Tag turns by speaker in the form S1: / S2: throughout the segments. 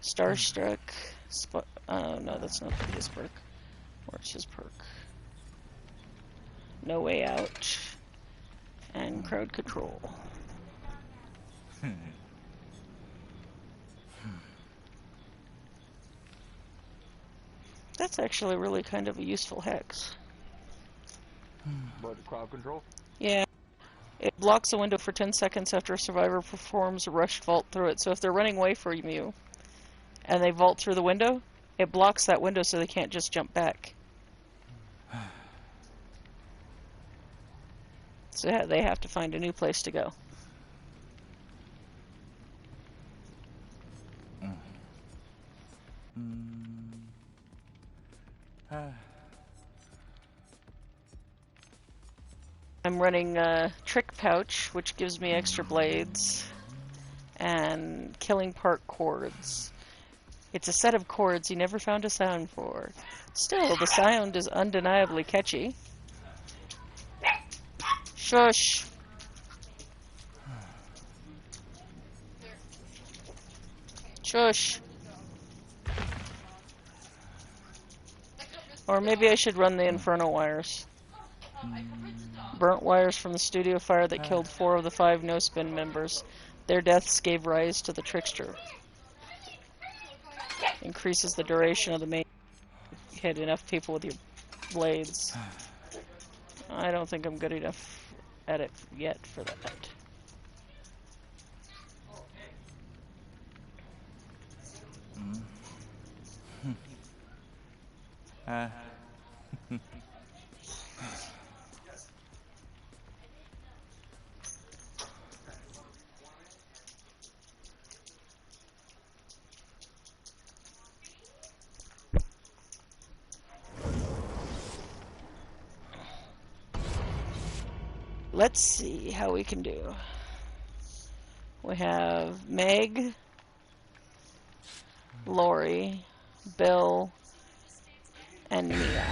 S1: Starstruck. Oh no, that's not his perk. Where's his perk? No Way Out. And Crowd Control. That's actually really kind of a useful hex.
S2: What, the crowd control?
S1: Yeah. It blocks a window for 10 seconds after a survivor performs a rushed vault through it. So if they're running away from you and they vault through the window, it blocks that window so they can't just jump back. So they have to find a new place to go. I'm running a Trick Pouch, which gives me extra blades, and Killing Part Chords. It's a set of chords you never found a sound for. Still, the sound is undeniably catchy. Shush! Shush! Or maybe I should run the Inferno wires. Burnt wires from the studio fire that killed 4 of the 5 no-spin members. Their deaths gave rise to the Trickster. Increases the duration of the main. Hit enough people with your blades. I don't think I'm good enough at it yet for that. Let's see how we can do. We have Meg, Lori, Bill, and Mia.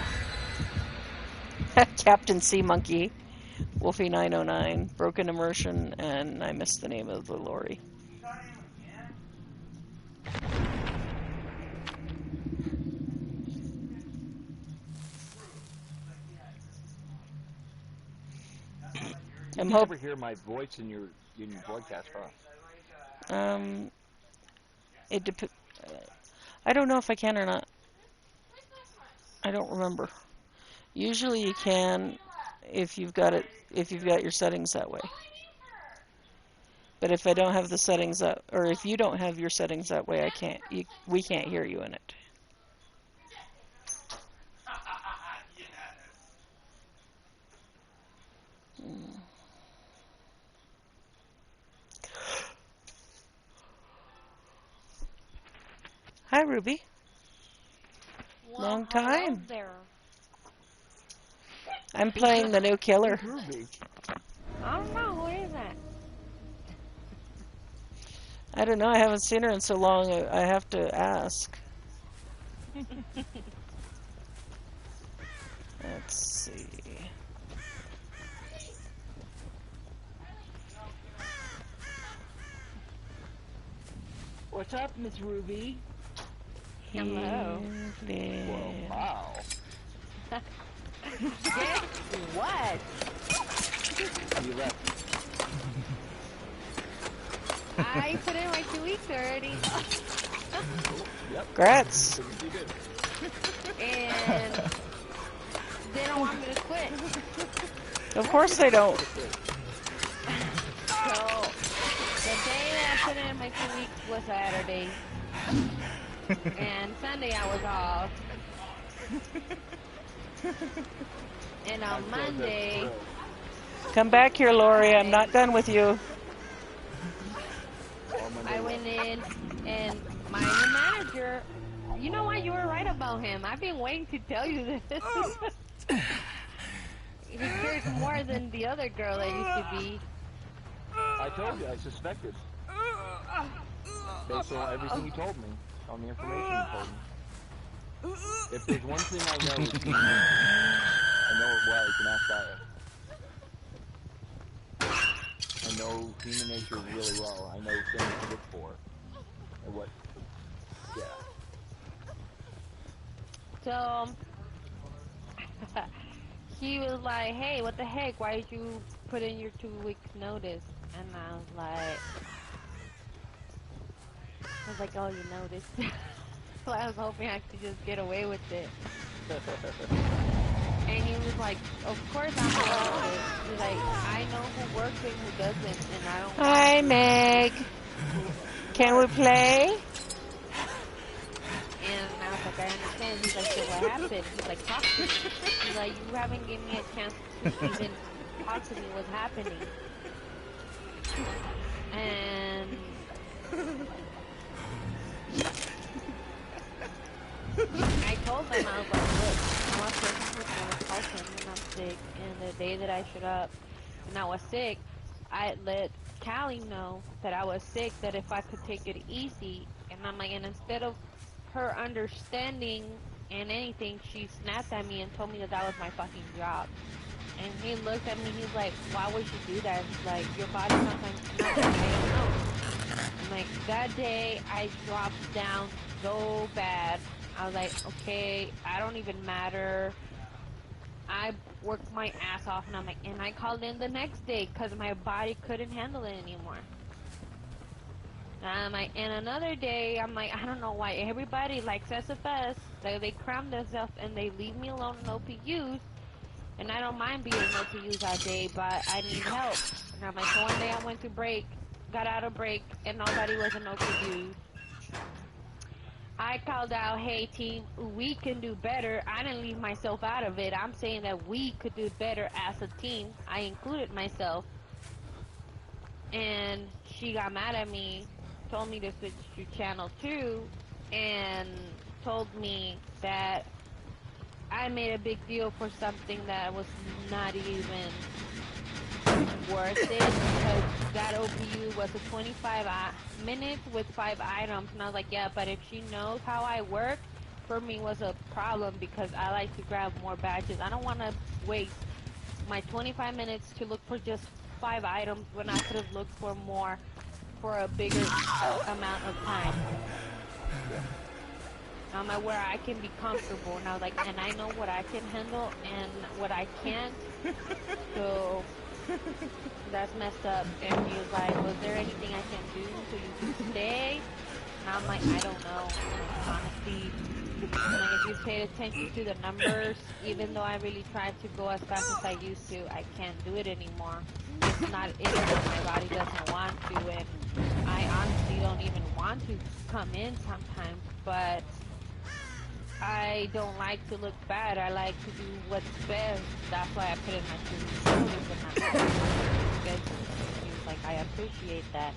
S1: Captain Sea Monkey, Wolfie 909, Broken Immersion, and I missed the name of the Lori.
S2: I'm hoping to hear my voice in your broadcast, huh?
S1: It depends. I don't know if I can or not. I don't remember. Usually you can if you've got it, if you've got your settings that way. But if I don't have the settings up, or if you don't have your settings that way, I can't. We can't hear you in it. Hi, Ruby.
S3: Well,
S1: Long time.
S3: Hello there.
S1: I'm playing the new killer.
S2: Ruby.
S3: I don't know, who is that?
S1: I don't know. I haven't seen her in so long. I have to ask. Let's see.
S4: What's up, Miss Ruby?
S3: Hello.
S2: Well, wow.
S3: Guess what?
S2: You left.
S3: I put in my 2 weeks already.
S2: Yep.
S1: Congrats.
S3: And they don't want me to quit.
S1: Of course they don't.
S3: So the day that I put in my 2 weeks was Saturday. And Sunday I was off. And on Monday...
S1: Come back here, Lori. I'm not done with you.
S3: I went in and my new manager, you know what, you were right about him. I've been waiting to tell you this. He cares more than the other girl that used to be.
S2: I told you, I suspected. Based on everything you told me, on the information you told me. If there's one thing I know, it's human nature. I know it well, you can ask Aya. I know human nature really well. I know things to look for. And what
S3: So he was like, "Hey, what the heck? Why did you put in your 2 weeks notice?" And I was like, "Oh, you noticed." So I was hoping I could just get away with it. And he was like, "Of course I'm against it." He's like, "I know who works and who doesn't, and I don't want
S1: Hi,
S3: to."
S1: Meg. Can we
S3: What?
S1: play?
S3: And I was like, "I understand." He's like, "So what happened?" He's like, "Talk to me." He's like, "You haven't given me a chance to even talk to me. What's happening?" And I told them, I was like, "Look, I'm a person who's going to call him when I'm sick. And the day that I showed up and I was sick, I let Callie know that I was sick, that if I could take it easy." And I'm like, and instead of her understanding and anything, she snapped at me and told me that that was my fucking job. And he looked at me, he's like, "Why would you do that?" He's like, "Your body sometimes," and I'm like, "I don't know." I'm like, that day I dropped down so bad. I was like, "Okay, I don't even matter." I worked my ass off, and I'm like, and I called in the next day because my body couldn't handle it anymore. And I'm like, and another day, I'm like, I don't know why everybody likes SFS. They cram themselves and they leave me alone in OPUs. And I don't mind being in OPUs that day, but I need help. And I'm like, so one day I went to break, got out of break, and nobody was in OPUs. I called out, "Hey team, we can do better." I didn't leave myself out of it. I'm saying that we could do better as a team. I included myself. And she got mad at me, told me to switch to channel 2, and told me that I made a big deal for something that was not even worth it, because that OPU was a 25 minutes with 5 items. And I was like, yeah, but if she knows how I work, for me was a problem, because I like to grab more badges. I don't want to waste my 25 minutes to look for just 5 items when I could have looked for more for a bigger amount of time. Where I can be comfortable. And I was like, and I know what I can handle and what I can't. So that's messed up. And he was like, "Was there anything I can do so you can stay?" And I'm like, "I don't know. Like, honestly, like, if you paid attention to the numbers, even though I really tried to go as fast as I used to, I can't do it anymore. It's not anymore. My body doesn't want to, and I honestly don't even want to come in sometimes, but I don't like to look bad. I like to do what's best. That's why I put in my 2 weeks notice and not schedule." And he was like, "I appreciate that,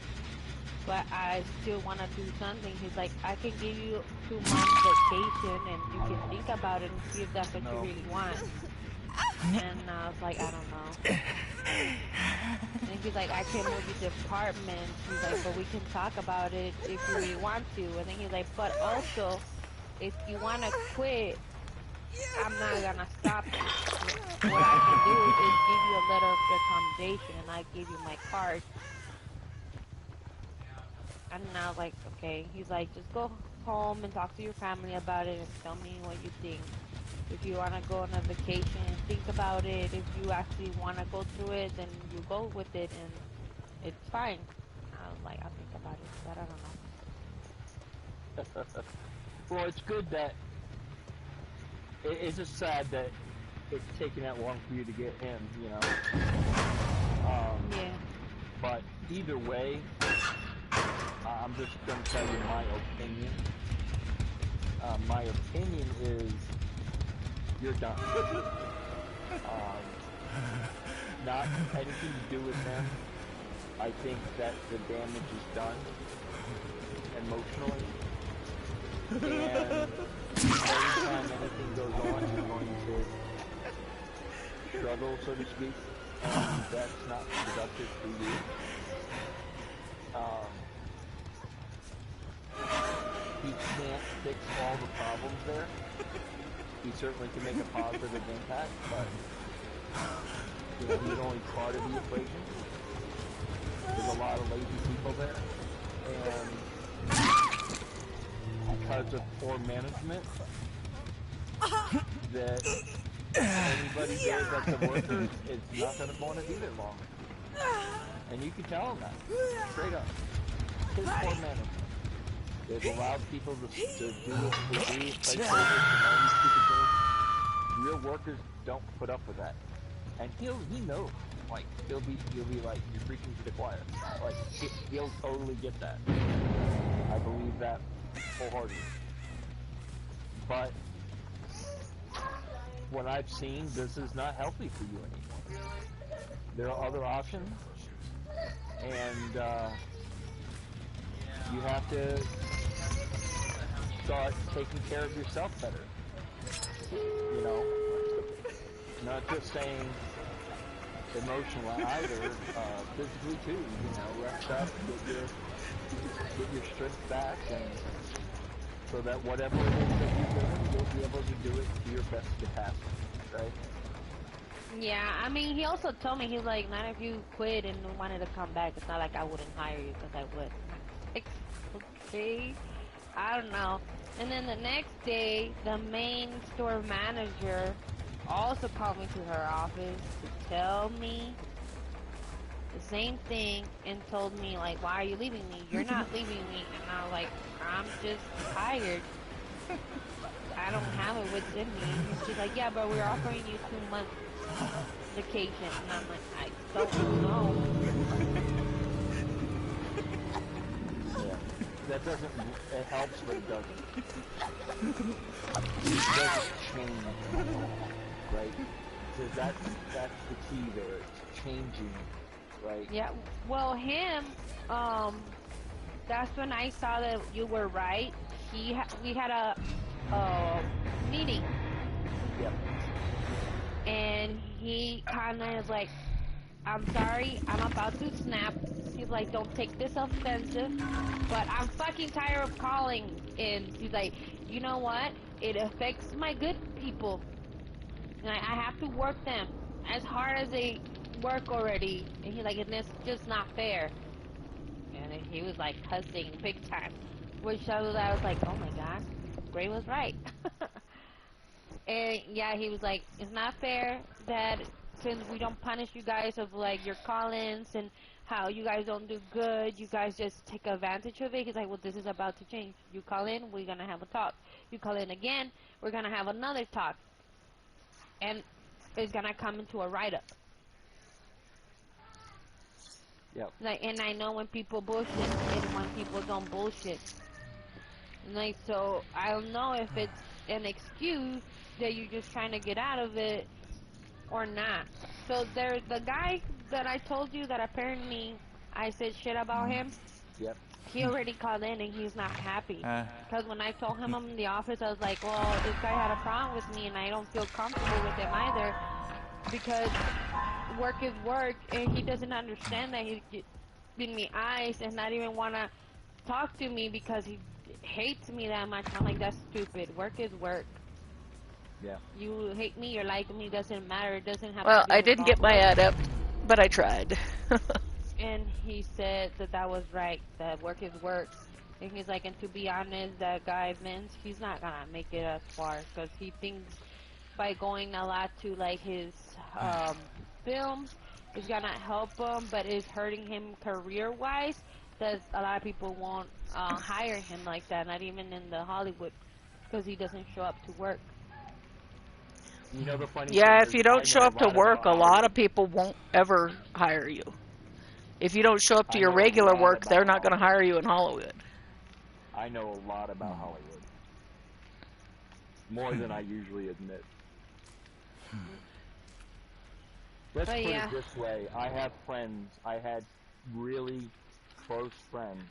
S3: but I still want to do something." He's like, "I can give you 2 months vacation and you can think about it and see if that's what you really want." And I was like, "I don't know." And he's like, "I can move you departments." He's like, "But we can talk about it if you really want to." And then he's like, "But also, if you want to quit, I'm not gonna stop you. What I can do is give you a letter of recommendation, and I give you my card." And I was like, "Okay." He's like, "Just go home and talk to your family about it and tell me what you think. If you want to go on a vacation, think about it. If you actually want to go through it, then you go with it, and it's fine." I was like, "I'll think about it, but I don't
S2: Well, it's good that it's just sad that it's taking that long for you to get him, you know.
S3: know." Yeah.
S2: But either way, I'm just going to tell you my opinion. My opinion is you're done. Not anything to do with him. I think that the damage is done emotionally. And every time anything goes on, you're going to struggle, so to speak. And that's not productive for you. He can't fix all the problems there. He certainly can make a positive impact, but you know, he's only part of the equation. There's a lot of lazy people there, and because of poor management, that anybody there that's a worker is not going to want to be there long. And you can tell them that, straight up. His poor management. They've allowed people to do what they do, play favorites and all these stupid things. Real workers don't put up with that. And he knows. Like, he'll be like, you're preaching to the choir. Like, he'll totally get that. I believe that wholeheartedly. But what I've seen, this is not healthy for you anymore. There are other options, and you have to start taking care of yourself better. You know, not just saying emotionally either, physically too. You know, rest up, get your strength back, and so that whatever it is that you're doing, you'll be able to do it to your best capacity, right?
S3: Yeah, I mean, he also told me, he's like, not if you quit and wanted to come back. It's not like I wouldn't hire you, because I would. Like, okay, I don't know. And then the next day, the main store manager also called me to her office to tell me the same thing and told me, like, why are you leaving me? You're not leaving me. And I was like, I'm just tired. I don't have it within me. And she's like, yeah, but we're offering you 2 months vacation. And I'm like, I don't know.
S2: Yeah. That doesn't, it helps, but it doesn't. It doesn't change, right? Because that's the key there. It's changing, right?
S3: Yeah, well, him, that's when I saw that you were right. We had a meeting,
S2: Yep.
S3: and he kind of like, I'm sorry, I'm about to snap. He's like, don't take this offensive, but I'm fucking tired of calling. And he's like, you know what? It affects my good people. And I have to work them as hard as they work already. And he's like, and it's just not fair. And he was like cussing big time. Which I was like, oh my god, Gray was right. And yeah, he was like, it's not fair that since we don't punish you guys of like your call-ins and how you guys don't do good, you guys just take advantage of it. He's like, well, this is about to change. You call in, we're gonna have a talk. You call in again, we're gonna have another talk. And it's gonna come into a write-up.
S2: Yep.
S3: Like, and I know when people bullshit and when people don't bullshit. Like, so I don't know if it's an excuse that you're just trying to get out of it or not. So there's the guy that I told you that apparently I said shit about him.
S2: Yep.
S3: He already called in and he's not happy. Because when I told him I'm in the office, I was like, well, this guy had a problem with me and I don't feel comfortable with him either. Because work is work and he doesn't understand that. He's giving me eyes and not even want to talk to me because he hates me that much. I'm like, that's stupid. Work is work.
S2: Yeah.
S3: You hate me or like me, doesn't matter. It doesn't have
S1: Well,
S3: to be
S1: I didn't get my adept, but I tried.
S3: And he said that that was right, that work is work. And he's like, and to be honest, that guy Vince, he's not gonna make it as far because he thinks by going a lot to like his films is gonna help him, but is hurting him career-wise. That a lot of people won't hire him like that, not even in the Hollywood, because he doesn't show up to work.
S2: You know the funny
S1: Yeah,
S2: thing
S1: if
S2: is,
S1: you
S2: I
S1: don't show
S2: know a
S1: up to
S2: lot
S1: work,
S2: about
S1: a lot of
S2: Hollywood.
S1: people won't ever hire you. If you don't show up to
S2: I
S1: your
S2: know a
S1: regular
S2: lot
S1: work, they're
S2: about
S1: not going to
S2: Hollywood.
S1: hire you in Hollywood.
S2: I know a lot about Hollywood. More than I usually admit. Let's
S3: But
S2: put
S3: yeah.
S2: it this way. I have friends, I had really close friends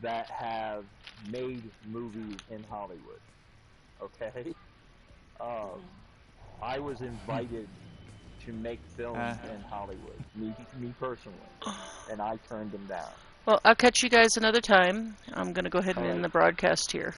S2: that have made movies in Hollywood. Okay? I was invited to make films in Hollywood, me personally, and I turned them down.
S1: Well, I'll catch you guys another time. I'm going to go ahead and
S2: All
S1: end
S2: right.
S1: the broadcast here.